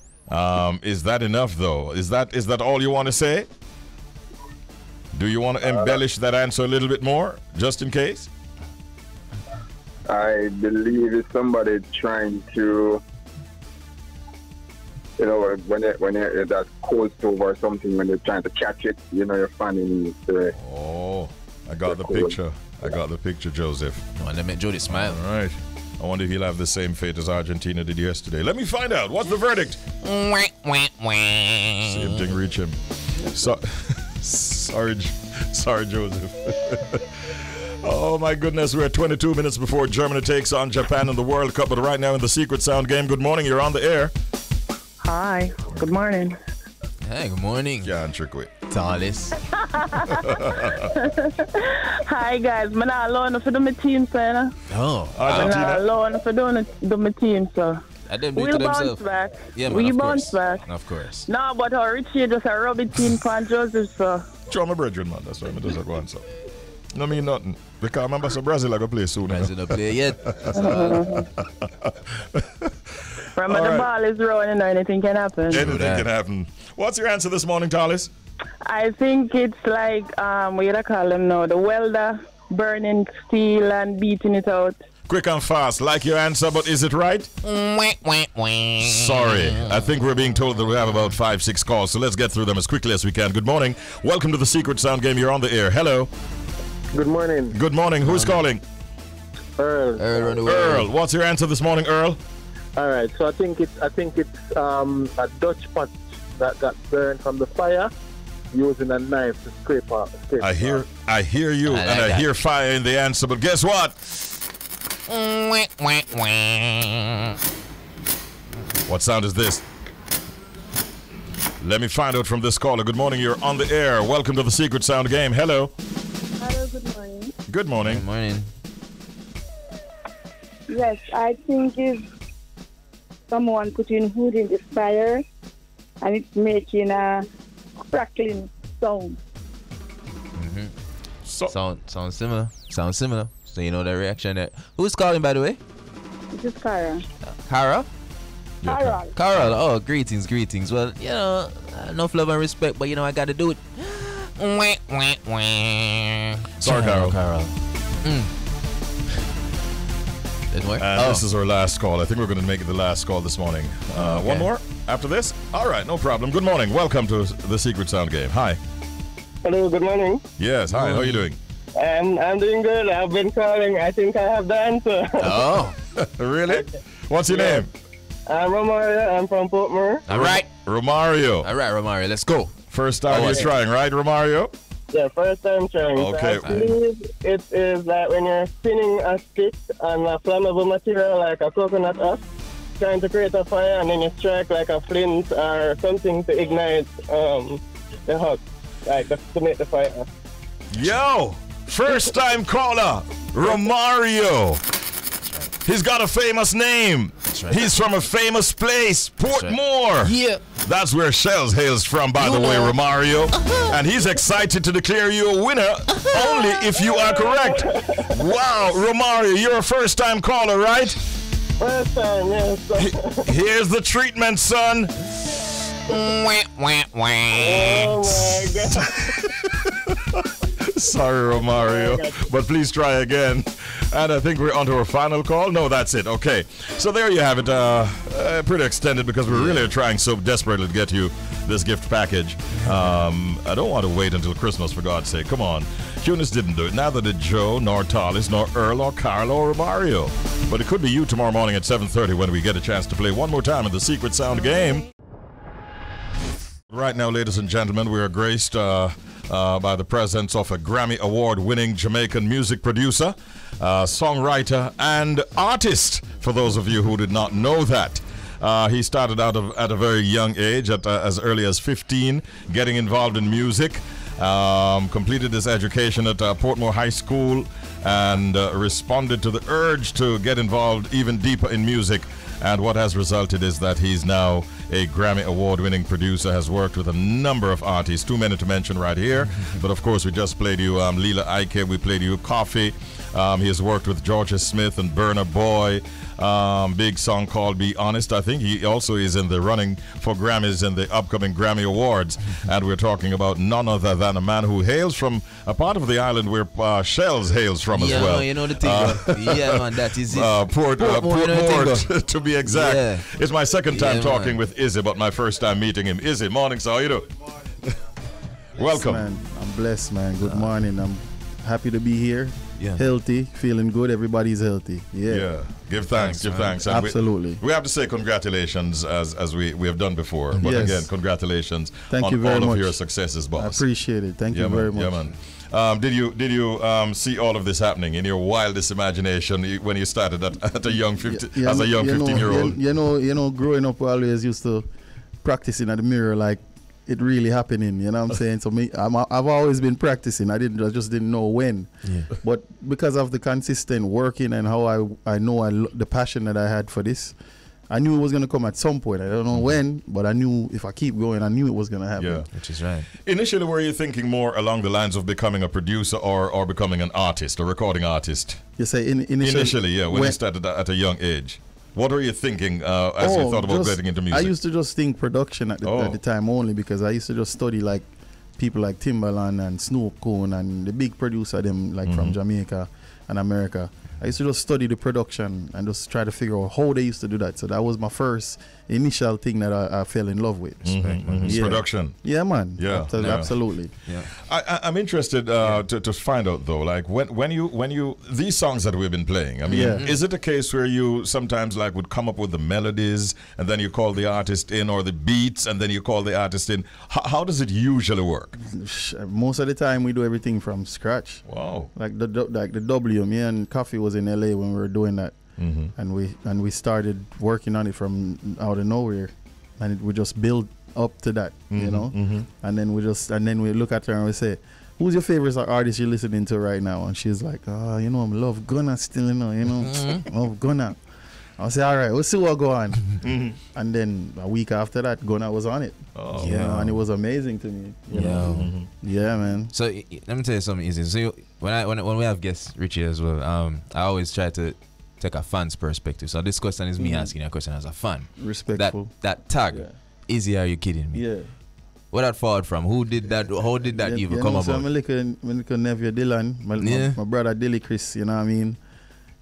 [SPEAKER 1] Is that enough, though? Is that all you want to say? Do you want to embellish that answer a little bit more, just in case?
[SPEAKER 6] I believe it's somebody trying to, you know, when that cold stove or something, when they're trying to catch it, you know, you're fanning the.
[SPEAKER 1] Oh, I got the picture. I got the picture, Joseph.
[SPEAKER 2] Oh, and that made Jody smile.
[SPEAKER 1] All right. I wonder if he'll have the same fate as Argentina did yesterday. Let me find out. What's the verdict? Same thing, reach him. Sorry, Joseph. Oh, my goodness. We're 22 minutes before Germany takes on Japan in the World Cup. But right now in the Secret Sound Game, good morning. You're on the air.
[SPEAKER 7] Hi. Good morning.
[SPEAKER 2] Hey, good morning.
[SPEAKER 1] Yeah, and trick with.
[SPEAKER 2] Tallis.
[SPEAKER 7] Hi, guys. I'm not alone for doing my team, sir.
[SPEAKER 2] Oh.
[SPEAKER 7] I'm
[SPEAKER 1] Argentina.
[SPEAKER 7] not alone for doing my team, sir.
[SPEAKER 2] I didn't do it
[SPEAKER 7] We'll
[SPEAKER 2] to
[SPEAKER 7] bounce
[SPEAKER 2] themselves.
[SPEAKER 7] back.
[SPEAKER 2] Yeah, man,
[SPEAKER 7] We
[SPEAKER 2] of
[SPEAKER 7] bounce
[SPEAKER 2] course.
[SPEAKER 7] back.
[SPEAKER 2] Of course.
[SPEAKER 7] No, but Richie just a rub it in Pan Joseph, so.
[SPEAKER 1] Show my brethren, man. That's why I does that one, so. No mean nothing. Because remember, so Brazil I go play soon.
[SPEAKER 2] Brazil don't play yet.
[SPEAKER 7] Remember, the ball is rolling, anything can happen.
[SPEAKER 1] Anything can happen. What's your answer this morning, Talis?
[SPEAKER 7] I think it's like, what do you call them now? The welder burning steel and beating it out.
[SPEAKER 1] Quick and fast, like your answer, but is it right? Sorry, I think we're being told that we have about 5-6 calls, so let's get through them as quickly as we can. Good morning. Welcome to the Secret Sound Game. You're on the air. Hello.
[SPEAKER 6] Good morning.
[SPEAKER 1] Good morning. Who's calling?
[SPEAKER 6] Earl.
[SPEAKER 1] Earl. What's your answer this morning, Earl?
[SPEAKER 6] All right. So I think it's a Dutch pot that got burned from the fire using a knife to scrape out.
[SPEAKER 1] I hear you,
[SPEAKER 2] like
[SPEAKER 1] and I
[SPEAKER 2] that.
[SPEAKER 1] hear fire in the answer, but guess what? What sound is this? Let me find out from this caller. Good morning. You're on the air. Welcome to the Secret Sound Game. Hello.
[SPEAKER 7] Hello, good morning.
[SPEAKER 1] Good morning.
[SPEAKER 2] Good morning.
[SPEAKER 7] Yes, I think if someone putting wood in the fire and it's making a crackling sound.
[SPEAKER 1] So,
[SPEAKER 2] Sound similar. Sound similar. So you know the reaction there. Who's calling, by the way?
[SPEAKER 7] This is Kara.
[SPEAKER 2] Cara?
[SPEAKER 7] Carol.
[SPEAKER 2] Carol. Oh, greetings. Well, you know, enough love and respect, but you know I got to do it.
[SPEAKER 1] Sorry, Carol.
[SPEAKER 2] Didn't work.
[SPEAKER 1] And this is our last call. I think we're going to make it the last call this morning.
[SPEAKER 2] Okay.
[SPEAKER 1] One more after this? All right, no problem. Good morning. Welcome to the Secret Sound Game. Hi.
[SPEAKER 6] Hello. Good morning.
[SPEAKER 1] Yes, hi. How are you doing?
[SPEAKER 6] I'm doing good. I've been calling. I think I have the answer.
[SPEAKER 2] Oh,
[SPEAKER 1] Really? What's your name?
[SPEAKER 6] I'm Romario. I'm from Portmore.
[SPEAKER 2] all right.
[SPEAKER 1] Romario.
[SPEAKER 2] All right, Romario, let's go.
[SPEAKER 1] First time you're
[SPEAKER 2] okay.
[SPEAKER 1] trying, right, Romario?
[SPEAKER 6] Yeah, first time trying.
[SPEAKER 1] Okay.
[SPEAKER 6] So I believe it is like when you're spinning a stick on a flammable material like a coconut husk, trying to create a fire, and then you strike like a flint or something to ignite the husk, like to make the fire.
[SPEAKER 1] Yo, first time caller, Romario. He's got a famous name.
[SPEAKER 2] right.
[SPEAKER 1] He's from a famous place, Portmore.
[SPEAKER 2] Yeah.
[SPEAKER 1] That's where Shelz hails from, by the way, Romario. And he's excited to declare you a winner only if you are correct. Wow, Romario, you're a first-time caller, right?
[SPEAKER 6] First time, yes.
[SPEAKER 1] Here's the treatment, son.
[SPEAKER 6] Oh my God.
[SPEAKER 1] Sorry, Romario, but please try again. And I think we're on to our final call. No, that's it. Okay. So there you have it. Pretty extended because we really are trying so desperately to get you this gift package. I don't want to wait until Christmas, for God's sake. Come on. Eunice didn't do it. Neither did Joe, nor Talis, nor Earl, or Carl, or Romario. But it could be you tomorrow morning at 7:30 when we get a chance to play one more time in the Secret Sound Game. Right now, ladies and gentlemen, we are graced by the presence of a Grammy Award-winning Jamaican music producer, songwriter, and artist, for those of you who did not know that. He started out at a very young age, at as early as 15, getting involved in music, completed his education at Portmore High School, and responded to the urge to get involved even deeper in music. And what has resulted is that he's now a Grammy Award-winning producer, has worked with a number of artists, too many to mention right here. But of course, we just played you Leela Ike, we played you Coffee. He has worked with Georgia Smith and Burna Boy. Big song called Be Honest. I think he also is in the running for Grammys in the upcoming Grammy Awards. And we're talking about none other than a man who hails from a part of the island where Shelz hails from as well.
[SPEAKER 2] You know the thing. Yeah, man, that is it.
[SPEAKER 1] Portmore, to be exact.
[SPEAKER 2] Yeah.
[SPEAKER 1] It's my second time talking
[SPEAKER 2] man.
[SPEAKER 1] with Izzy, but my first time meeting him. Izzy, morning, so how you doing? Welcome.
[SPEAKER 8] Man, I'm blessed, man. Good morning. I'm happy to be here.
[SPEAKER 2] Yeah.
[SPEAKER 8] Healthy, feeling good. Everybody's healthy. Yeah.
[SPEAKER 1] Give thanks. And
[SPEAKER 8] Absolutely.
[SPEAKER 1] We have to say congratulations as we have done before. But
[SPEAKER 8] Yes.
[SPEAKER 1] again, congratulations
[SPEAKER 8] Thank
[SPEAKER 1] on
[SPEAKER 8] you very
[SPEAKER 1] all
[SPEAKER 8] much.
[SPEAKER 1] of your successes, boss.
[SPEAKER 8] I appreciate it. Thank you very much.
[SPEAKER 1] Yeah, man. Did you see all of this happening in your wildest imagination when you started at a young 15-year-old?
[SPEAKER 8] You know, growing up, I always used to practicing at the mirror like it really happening. You know what I'm saying? So I've always been practicing. I just didn't know when. Yeah. But because of the consistent working and how I know the passion that I had for this, I knew it was gonna come at some point. I don't know when, but I knew if I keep going, I knew it was gonna happen.
[SPEAKER 1] Yeah.
[SPEAKER 2] Which is right.
[SPEAKER 1] Initially, were you thinking more along the lines of becoming a producer or becoming an artist, a recording artist?
[SPEAKER 8] You say
[SPEAKER 1] Initially, yeah, when you started at a young age. What were you thinking as you thought about getting into music?
[SPEAKER 8] I used to just think production at the time only, because I used to just study like people like Timbaland and Snoop Cone and the big producer them like from Jamaica and America. I used to just study the production and just try to figure out how they used to do that. So that was my first initial thing that I fell in love with.
[SPEAKER 1] Production.
[SPEAKER 8] Yeah, man.
[SPEAKER 1] Yeah,
[SPEAKER 8] absolutely.
[SPEAKER 2] Yeah.
[SPEAKER 1] I'm interested to find out though, like when you these songs that we've been playing. I mean, is it a case where you sometimes like would come up with the melodies and then you call the artist in, or the beats and then you call the artist in? How does it usually work?
[SPEAKER 8] Most of the time we do everything from scratch.
[SPEAKER 1] Wow.
[SPEAKER 8] Like the W. Me and Coffee was in LA when we were doing that. And we started working on it from out of nowhere, and we just build up to that, you know. And then we look at her and we say, "Who's your favorite artist you're listening to right now?" And she's like, "Oh, you know, I love Gunna still, you know, love Gunna." I'll say, "All right, we'll see what go on." And then a week after that, Gunna was on it.
[SPEAKER 1] Oh,
[SPEAKER 8] you know, and it was amazing to me. You know? Yeah, man.
[SPEAKER 2] So let me tell you something easy. So when we have guests, Richie as well, I always try to take a fan's perspective. So this question is me asking you a question as a fan.
[SPEAKER 8] Respectful.
[SPEAKER 2] That tag, Izzy, are you kidding me?
[SPEAKER 8] Yeah.
[SPEAKER 2] Where that forward from? Who did that? How did that even come about?
[SPEAKER 8] So my little nephew Dylan, my brother Dilly Chris, you know what I mean?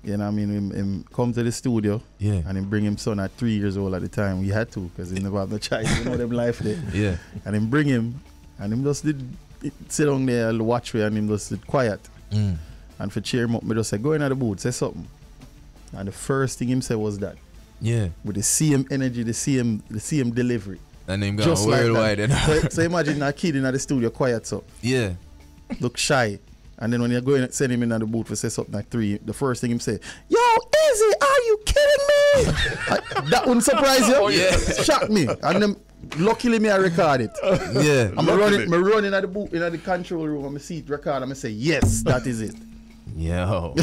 [SPEAKER 8] You know what I mean? Him come to the studio, and him bring him son at 3 years old at the time. We had to, because he never had no child, you know them life there.
[SPEAKER 2] Yeah.
[SPEAKER 8] And him bring him, and him just did sit down there and watch me, and him just did quiet. And for cheer him up, me just say, go in at the booth, say something. And the first thing him said was that.
[SPEAKER 2] Yeah.
[SPEAKER 8] With the same energy, the same delivery.
[SPEAKER 2] And him gone worldwide.
[SPEAKER 8] So imagine a kid in the studio quiet so.
[SPEAKER 2] Yeah.
[SPEAKER 8] Look shy. And then when you're going to send him in the booth to say something like 3, the first thing him say, "Yo, Izzy, are you kidding me?" That wouldn't surprise you.
[SPEAKER 2] Yeah.
[SPEAKER 8] Shock me. And then luckily me I record it.
[SPEAKER 2] Yeah.
[SPEAKER 8] I'm running at the booth in the control room, I'm see it record, I'm say, "Yes, that is it."
[SPEAKER 2] Yo.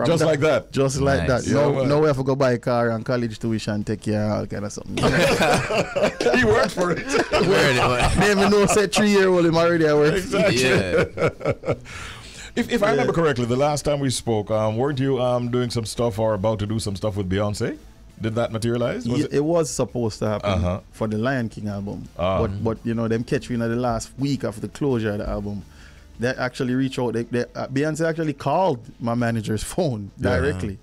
[SPEAKER 1] Just like that.
[SPEAKER 8] Just like
[SPEAKER 2] Nice.
[SPEAKER 8] that. No way to go buy a car and college tuition, take care and all kind of something.
[SPEAKER 1] He worked for it.
[SPEAKER 8] Never know, say 3-year-old him already at work.
[SPEAKER 1] Exactly.
[SPEAKER 2] Yeah.
[SPEAKER 1] If I remember correctly, the last time we spoke, weren't you doing some stuff or about to do some stuff with Beyonce? Did that materialize?
[SPEAKER 8] It was supposed to happen for the Lion King album. But you know, them catch me in the last week after the closure of the album. They actually reached out. Beyonce actually called my manager's phone directly.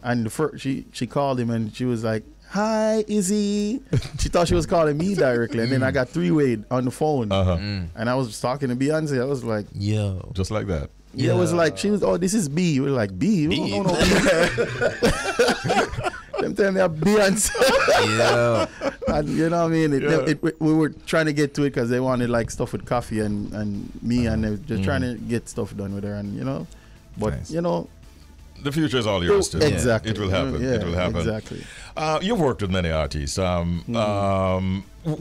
[SPEAKER 8] And she called him and she was like, "Hi, Izzy." She thought she was calling me directly. And then I got 3-way on the phone. And I was talking to Beyonce. I was like,
[SPEAKER 2] yo.
[SPEAKER 1] Just like that.
[SPEAKER 8] Yeah, it was like, she was, "Oh, this is B." We were like, "B? We don't know B." Them telling me Beyonce.
[SPEAKER 2] Yeah.
[SPEAKER 8] And you know what I mean? We were trying to get to it because they wanted like stuff with Coffee and me, and they were just trying to get stuff done with her, and you know. But
[SPEAKER 2] nice.
[SPEAKER 8] you know,
[SPEAKER 1] the future is all yours too.
[SPEAKER 8] Exactly.
[SPEAKER 1] It will happen.
[SPEAKER 8] Yeah,
[SPEAKER 1] it will happen.
[SPEAKER 8] Exactly.
[SPEAKER 1] You've worked with many artists.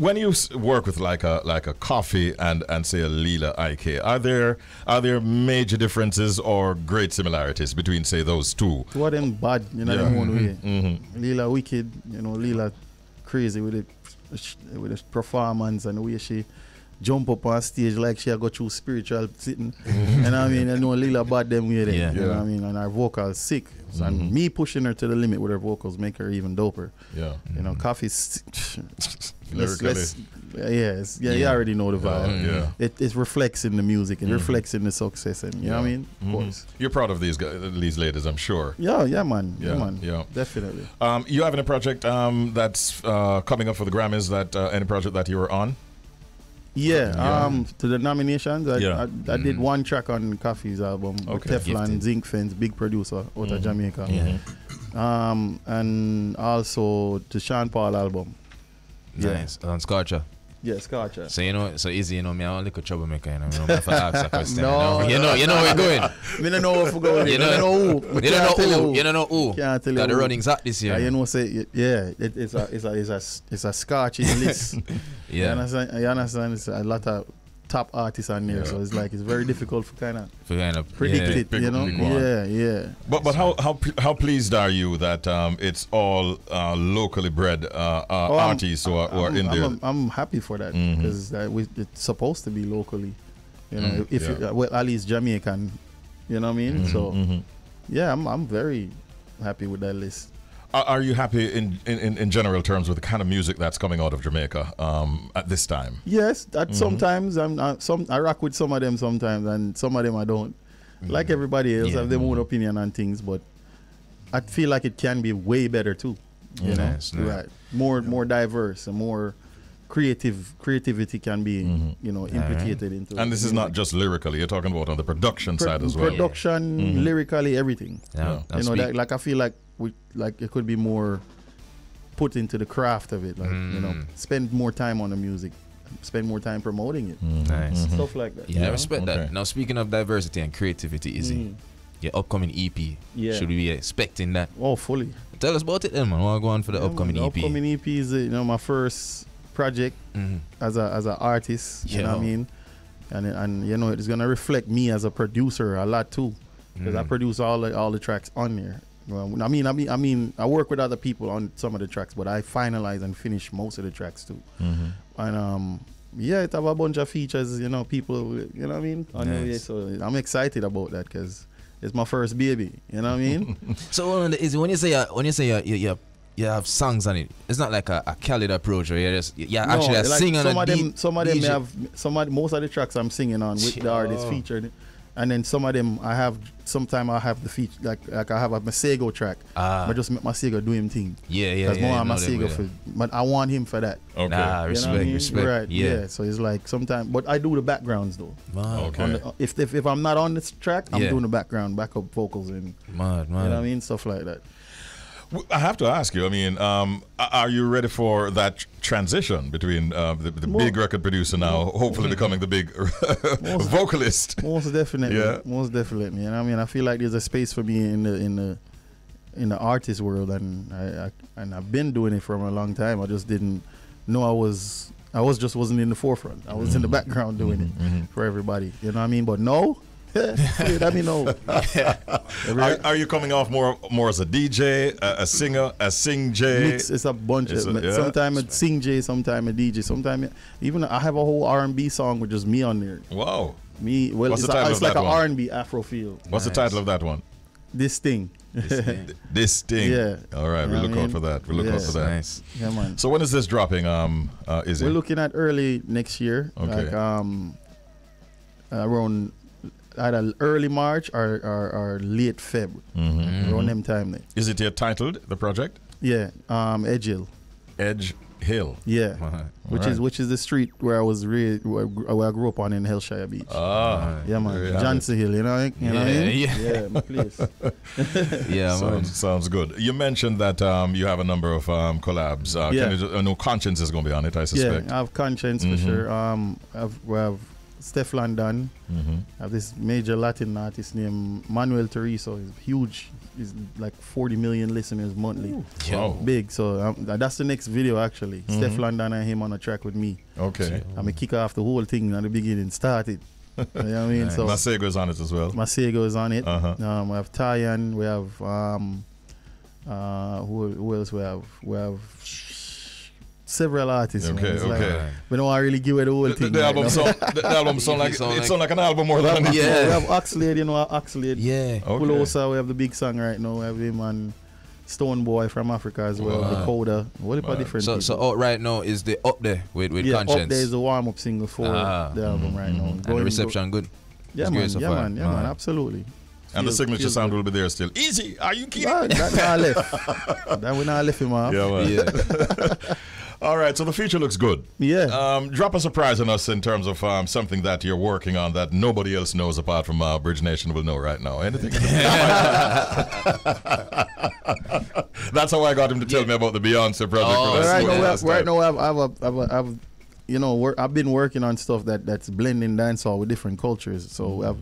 [SPEAKER 1] When you work with like a Coffee and say a Lila IK, are there major differences or great similarities between say those two?
[SPEAKER 8] Two of them bad, you know, in one way. Lila wicked, you know, Lila crazy with the performance and the way she jump up on stage like she got through spiritual sitting. And I mean, I know Lila bad them way there. You know what I mean? And her vocals sick. And me pushing her to the limit with her vocals make her even doper. Yeah. You know, Coffee's you already know the vibe. It reflects in the music, it reflects in the success, and you know what I mean? Of course.
[SPEAKER 1] You're proud of these ladies, I'm sure.
[SPEAKER 8] Yeah, man. Definitely.
[SPEAKER 1] You have any project that's coming up for the Grammys, any project that you were on? To the nominations, I did one track on Coffee's album, Teflon, Zinc Fence, big producer out of Jamaica. And also the Sean Paul album.
[SPEAKER 2] Nice. On Scorcher.
[SPEAKER 8] Yeah, Scorcher.
[SPEAKER 2] So you know, so easy, you know, me I only could troublemaker, you know, me don't have to ask a question. You know where we're going.
[SPEAKER 8] Me don't know where we're going.
[SPEAKER 2] You don't know who. You don't know who.
[SPEAKER 8] Can't tell you.
[SPEAKER 2] The running's hot this year.
[SPEAKER 8] You know, say it's a Scotch list. You understand? It's a lot of top artists on there, so it's like it's very difficult for kind of predict it, you know. Yeah.
[SPEAKER 1] But how pleased are you that it's all locally bred artists who are in there?
[SPEAKER 8] I'm happy for that because it's supposed to be locally, you know. Well, at least Jamaican, you know what I mean. So yeah, I'm very happy with that list.
[SPEAKER 1] Are you happy in general terms with the kind of music that's coming out of Jamaica at this time?
[SPEAKER 8] Yes, sometimes I rock with some of them sometimes, and some of them I don't. Like everybody else, have their own opinion on things, but I feel like it can be way better too. You know, right? More diverse and more creativity can be you know implicated into.
[SPEAKER 1] And this is not just lyrically; you're talking about on the production side as well.
[SPEAKER 8] Production, lyrically, everything. You know, like I feel like it could be more put into the craft of it, like you know, spend more time on the music, spend more time promoting it.
[SPEAKER 2] Nice.
[SPEAKER 8] Stuff like that.
[SPEAKER 2] Yeah, I respect that. Now, speaking of diversity and creativity, Izzy, your upcoming EP, should we be expecting that?
[SPEAKER 8] Oh, fully.
[SPEAKER 2] Tell us about it then, man. What go on for the upcoming EP?
[SPEAKER 8] The upcoming EP is you know, my first project as an artist, you know what I mean? And you know, it's gonna reflect me as a producer a lot too, because I produce all the tracks on there. Well, I mean, I work with other people on some of the tracks, but I finalize and finish most of the tracks too. And it have a bunch of features, you know, people, you know what I mean, on the way. So I'm excited about that because it's my first baby, you know what I mean.
[SPEAKER 2] So when you say you have songs on it, it's not like a candid approach, or you actually
[SPEAKER 8] like
[SPEAKER 2] sing on
[SPEAKER 8] most of the tracks I'm singing on with the artist featured. And then sometimes I have the feature, like I have a Masego track. I just make Masego do him thing. Because more Masego but I want him for that.
[SPEAKER 2] Okay. Respect.
[SPEAKER 8] Right. Yeah. So it's like sometimes, but I do the backgrounds though.
[SPEAKER 1] Okay.
[SPEAKER 8] If I'm not on this track, I'm doing the backup vocals and you know what I mean, stuff like that.
[SPEAKER 1] I have to ask you, I mean, are you ready for that transition between the big record producer now, hopefully becoming the big vocalist?
[SPEAKER 8] Most definitely. Yeah. Most definitely. You know what I mean? I feel like there's a space for me in the artist world, and I've been doing it for a long time. I just didn't know wasn't in the forefront. I was in the background doing it for everybody. You know what I mean? But no. Let me know.
[SPEAKER 1] Are you coming off more as a DJ, a singer, a sing J?
[SPEAKER 8] It's a bunch. Sometimes a sing J, sometimes a DJ, sometimes even I have a whole R&B song with just me on there.
[SPEAKER 1] Wow.
[SPEAKER 8] Me. Well,
[SPEAKER 1] What's the title
[SPEAKER 8] it's
[SPEAKER 1] of
[SPEAKER 8] like
[SPEAKER 1] that
[SPEAKER 8] an
[SPEAKER 1] one?
[SPEAKER 8] R&B Afro feel.
[SPEAKER 1] What's the title of that one?
[SPEAKER 8] This Thing.
[SPEAKER 1] This Thing.
[SPEAKER 8] Yeah.
[SPEAKER 1] All right. We'll look out for that. We'll look out for that.
[SPEAKER 2] Nice.
[SPEAKER 8] Yeah, man.
[SPEAKER 1] So when is this dropping? Is it?
[SPEAKER 8] We're looking at early next year.
[SPEAKER 1] Okay.
[SPEAKER 8] Like around either early March or late Feb. Around them time there.
[SPEAKER 1] Is it yet titled, the project?
[SPEAKER 8] Yeah. Edge Hill.
[SPEAKER 1] Edge Hill.
[SPEAKER 8] Yeah. Which is the street where I was where I grew up on in Hellshire Beach. Yeah, man. Johnson Hill, you know? Yeah, my place.
[SPEAKER 2] Yeah, man.
[SPEAKER 1] Sounds good. You mentioned that you have a number of collabs. I know Konshens is going to be on it, I suspect.
[SPEAKER 8] Yeah, I have Konshens for sure. We have Steph London. I have this major Latin artist named Manuel Teresa. He's huge. He's like 40 million listeners monthly.
[SPEAKER 1] Wow.
[SPEAKER 8] Big. So that's the next video actually. Steph London and him on a track with me.
[SPEAKER 1] Okay.
[SPEAKER 8] I'm going to kick off the whole thing at the beginning. Started. You know what I mean? So
[SPEAKER 1] Masego is on it as well.
[SPEAKER 8] Masego is on it. We have Tyan. We have who else we have? We have several artists.
[SPEAKER 1] Okay.
[SPEAKER 8] Like, we don't really give away the whole thing.
[SPEAKER 1] The album sound like an album more than
[SPEAKER 8] we have Oxlade, you know Oxlade.
[SPEAKER 2] Yeah.
[SPEAKER 8] Pulosa, we have the big song right now. We have him and Stone Boy from Africa as well. Dakota. What about different people?
[SPEAKER 2] So right now is the Up There with Konshens.
[SPEAKER 8] Up There is the warm-up single for the album right now.
[SPEAKER 2] And the reception good.
[SPEAKER 8] Yeah, man. Absolutely.
[SPEAKER 1] And the signature sound will be there still. Easy. Are you kidding?
[SPEAKER 8] That not left. That we not left him off.
[SPEAKER 1] Yeah, man. Yeah. All right, so the feature looks good.
[SPEAKER 8] Yeah.
[SPEAKER 1] Drop a surprise on us in terms of something that you're working on that nobody else knows apart from Bridge Nation will know right now. Anything? That's how I got him to tell me about the Beyonce project.
[SPEAKER 8] Right now, I've been working on stuff that's blending dancehall with different cultures. So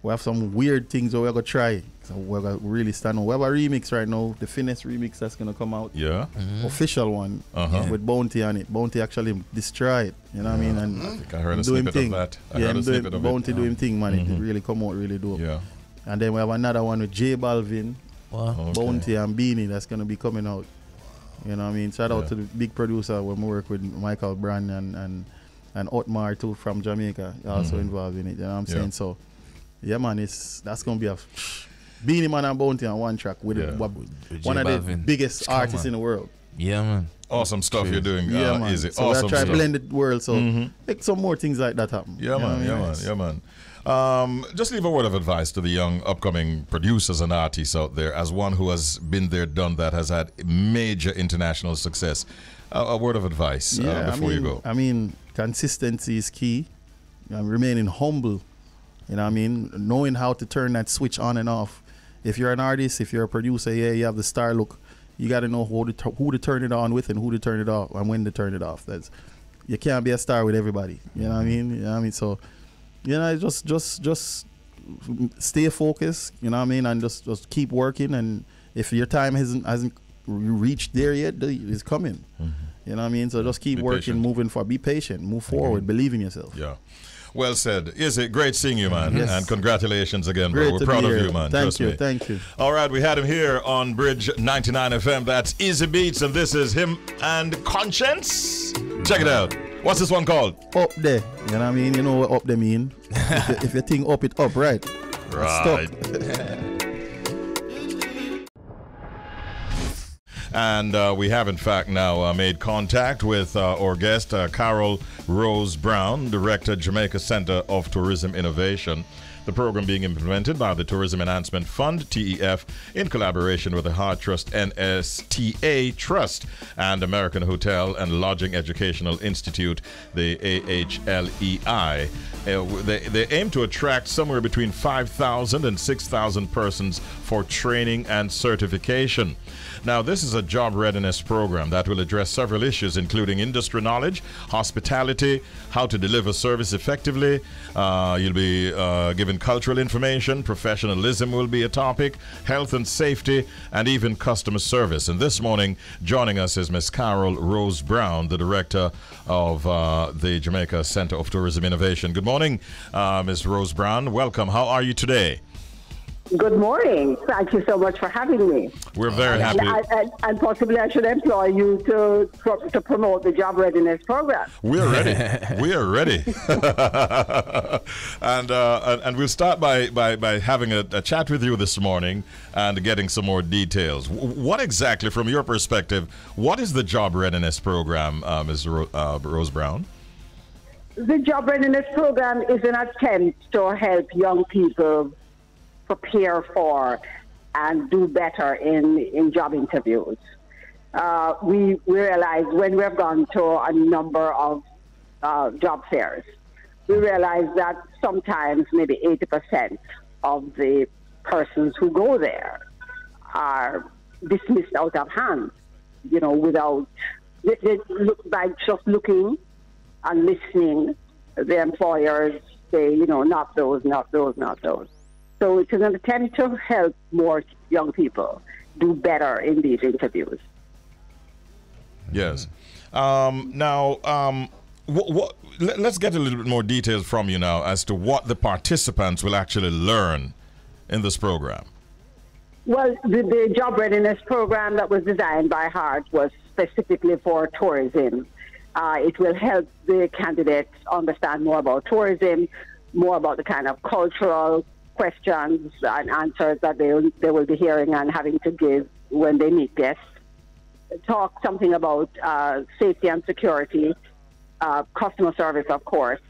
[SPEAKER 8] we have some weird things that we're gonna try. So we're gonna really stand on. We have a remix right now, the Finesse remix that's gonna come out.
[SPEAKER 1] Yeah.
[SPEAKER 8] Official one with Bounty on it. Bounty actually destroy it. You know what I mean? And
[SPEAKER 1] I think I heard a snippet of that. I heard a snippet of
[SPEAKER 8] Bounty
[SPEAKER 1] it.
[SPEAKER 8] do him thing, man. It really come out really dope.
[SPEAKER 1] Yeah.
[SPEAKER 8] And then we have another one with J Balvin,
[SPEAKER 2] Wow.
[SPEAKER 8] Bounty and Beanie that's gonna be coming out. You know what I mean? Shout out to the big producer when we work with Michael Brand and Otmar too from Jamaica, also involved in it. You know what I'm saying? So yeah, man, that's gonna be a Beanie Man and Bounty on one track with one of the biggest artists in the world.
[SPEAKER 2] Yeah, man.
[SPEAKER 1] Awesome stuff you're doing.
[SPEAKER 8] Yeah, man.
[SPEAKER 1] Easy.
[SPEAKER 8] So
[SPEAKER 1] Awesome
[SPEAKER 8] we try to
[SPEAKER 1] stuff.
[SPEAKER 8] blend the world. So make some more things like that happen.
[SPEAKER 1] Yeah, man. Yeah, man. Just leave a word of advice to the young upcoming producers and artists out there, as one who has been there, done that, has had major international success. A word of advice before you go.
[SPEAKER 8] I mean, consistency is key. And remaining humble. You know what I mean? Knowing how to turn that switch on and off. If you're an artist, if you're a producer, you have the star look. You got to know who to turn it on with and who to turn it off and when to turn it off. You can't be a star with everybody. You know what I mean? You know what I mean? So, you know, just stay focused. You know what I mean? And just keep working. And if your time hasn't reached there yet, it's coming. You know what I mean? So just keep working, moving forward. Be patient, move forward, believe in yourself.
[SPEAKER 1] Yeah. Well said. Is it great seeing you, man?
[SPEAKER 8] Yes.
[SPEAKER 1] And congratulations again, bro.
[SPEAKER 8] Great
[SPEAKER 1] We're
[SPEAKER 8] to
[SPEAKER 1] proud
[SPEAKER 8] be
[SPEAKER 1] of
[SPEAKER 8] here.
[SPEAKER 1] you, man.
[SPEAKER 8] Thank you.
[SPEAKER 1] All right, we had him here on Bridge 99 FM. That's Izybeats, and this is him and Konshens. Check it out. What's this one called?
[SPEAKER 8] Up there. You know what I mean? You know what up there mean? if you think up, it up, right?
[SPEAKER 1] Right. And we have, in fact, now made contact with our guest, Carol Rose Brown, Director, Jamaica Center of Tourism Innovation. The program being implemented by the Tourism Enhancement Fund, TEF, in collaboration with the Heart Trust NSTA Trust and American Hotel and Lodging Educational Institute, the AHLEI. They aim to attract somewhere between 5,000 and 6,000 persons for training and certification. Now, this is a job readiness program that will address several issues, including industry knowledge, hospitality, how to deliver service effectively. You'll be given cultural information, professionalism will be a topic, health and safety, and even customer service. And this morning, joining us is Ms. Carol Rose Brown, the director of the Jamaica Center of Tourism Innovation. Good morning, Ms. Rose Brown. Welcome. How are you today?
[SPEAKER 9] Good morning. Thank you so much for having me.
[SPEAKER 1] We're very happy.
[SPEAKER 9] And possibly I should employ you to promote the Job Readiness Program.
[SPEAKER 1] We're ready. We are ready. And we'll start by having a chat with you this morning and getting some more details. What exactly, from your perspective, what is the Job Readiness Program, Ms. Rose Brown?
[SPEAKER 9] The Job Readiness Program is an attempt to help young people prepare for and do better in job interviews. We realize when we've gone to a number of job fairs, we realize that sometimes maybe 80% of the persons who go there are dismissed out of hand, you know, without, by just looking and listening, the employers say, you know, not those, not those, not those. So it's an attempt to help more young people do better in these interviews.
[SPEAKER 1] Yes. Now, let's get a little bit more details from you now as to what the participants will actually learn in this program.
[SPEAKER 9] Well, the Job Readiness Program that was designed by Hart was specifically for tourism. It will help the candidates understand more about tourism, more about the kind of cultural questions and answers that they will be hearing and having to give when they meet guests. Talk something about safety and security, customer service, of course,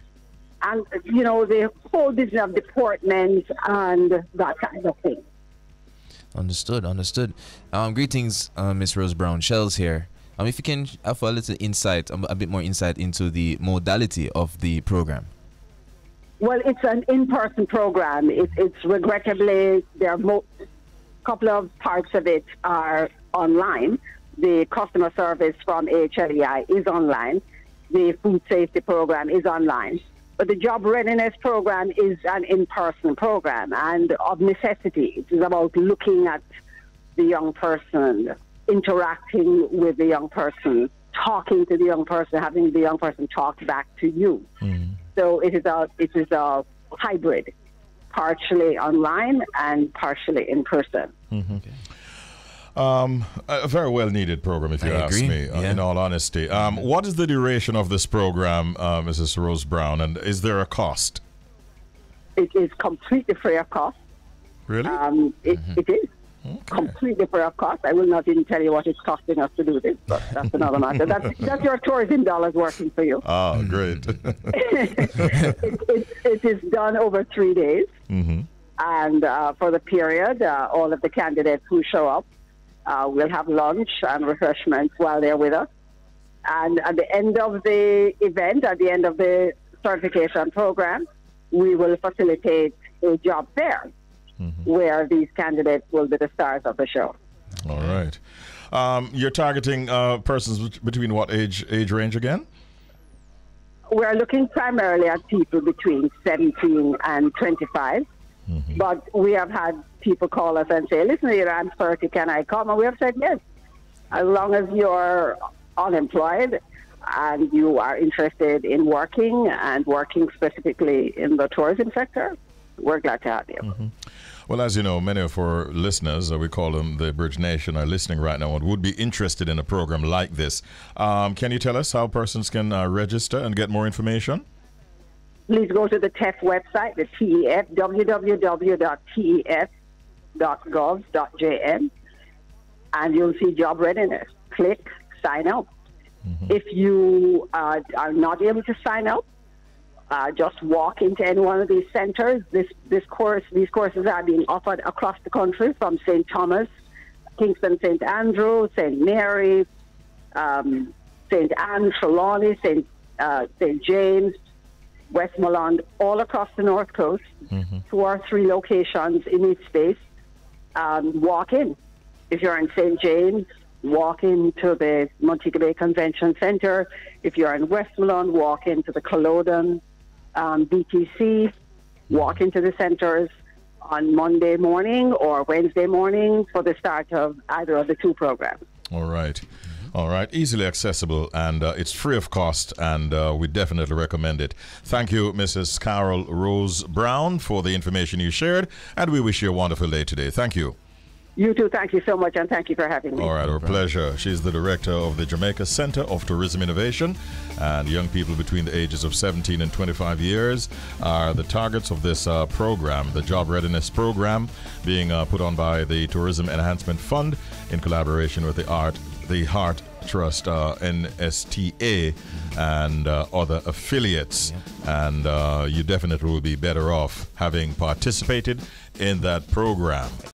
[SPEAKER 9] and, you know, the whole business of deportment and that kind of thing.
[SPEAKER 2] Understood. Greetings, Ms. Rose Brown. Shelz here. If you can offer a little insight, a bit more insight into the modality of the program.
[SPEAKER 9] Well, it's an in-person program. It's regrettably, there are a couple of parts of it are online. The customer service from HLEI is online. The food safety program is online. But the Job Readiness Program is an in-person program, and of necessity, it is about looking at the young person, interacting with the young person, talking to the young person, having the young person talk back to you. So it is a hybrid, partially online and partially in person.
[SPEAKER 1] A very well needed program, if you ask me, in all honesty. What is the duration of this program, Mrs. Rose Brown, and is there a cost?
[SPEAKER 9] It is completely free of cost.
[SPEAKER 1] Really?
[SPEAKER 9] It is. Completely free of cost. I will not even tell you what it's costing us to do this, but that's another matter. That's your tourism dollars working for you.
[SPEAKER 1] Oh, great.
[SPEAKER 9] It is done over 3 days. And for the period, all of the candidates who show up will have lunch and refreshments while they're with us. And at the end of the event, at the end of the certification program, we will facilitate a job fair where these candidates will be the stars of the show.
[SPEAKER 1] All right. You're targeting persons between what age range again?
[SPEAKER 9] We're looking primarily at people between 17 and 25. But we have had people call us and say, listen, I'm 30, can I come? And we have said yes. As long as you're unemployed and you are interested in working and working specifically in the tourism sector, we're glad to have you.
[SPEAKER 1] Well, as you know, many of our listeners, we call them the Bridge Nation, are listening right now and would be interested in a program like this. Can you tell us how persons can register and get more information?
[SPEAKER 9] Please go to the TEF website, the TEF, www.tef.gov.jm, and you'll see job readiness. Click, sign up. If you are not able to sign up, just walk into any one of these centers. These courses are being offered across the country, from St. Thomas, Kingston, St. Andrew, St. Mary, St. Anne, Trelawney, St. James, Westmoreland, all across the North Coast, 2 or 3 locations in each space. Walk in. If you're in St. James, walk into the Montego Bay Convention Center. If you're in Westmoreland, walk into the Culloden BTC. Walk into the centers on Monday morning or Wednesday morning for the start of either of the 2 programs.
[SPEAKER 1] All right. All right, easily accessible, and it's free of cost, and we definitely recommend it. Thank you, Mrs. Carol Rose Brown, for the information you shared, and we wish you a wonderful day today. Thank you.
[SPEAKER 9] You too. Thank you so much, and thank you for having me.
[SPEAKER 1] All right, our pleasure. She's the director of the Jamaica Center of Tourism Innovation, and young people between the ages of 17 and 25 years are the targets of this program, the Job Readiness Program, being put on by the Tourism Enhancement Fund in collaboration with the Heart Trust, NSTA, and other affiliates. And you definitely will be better off having participated in that program.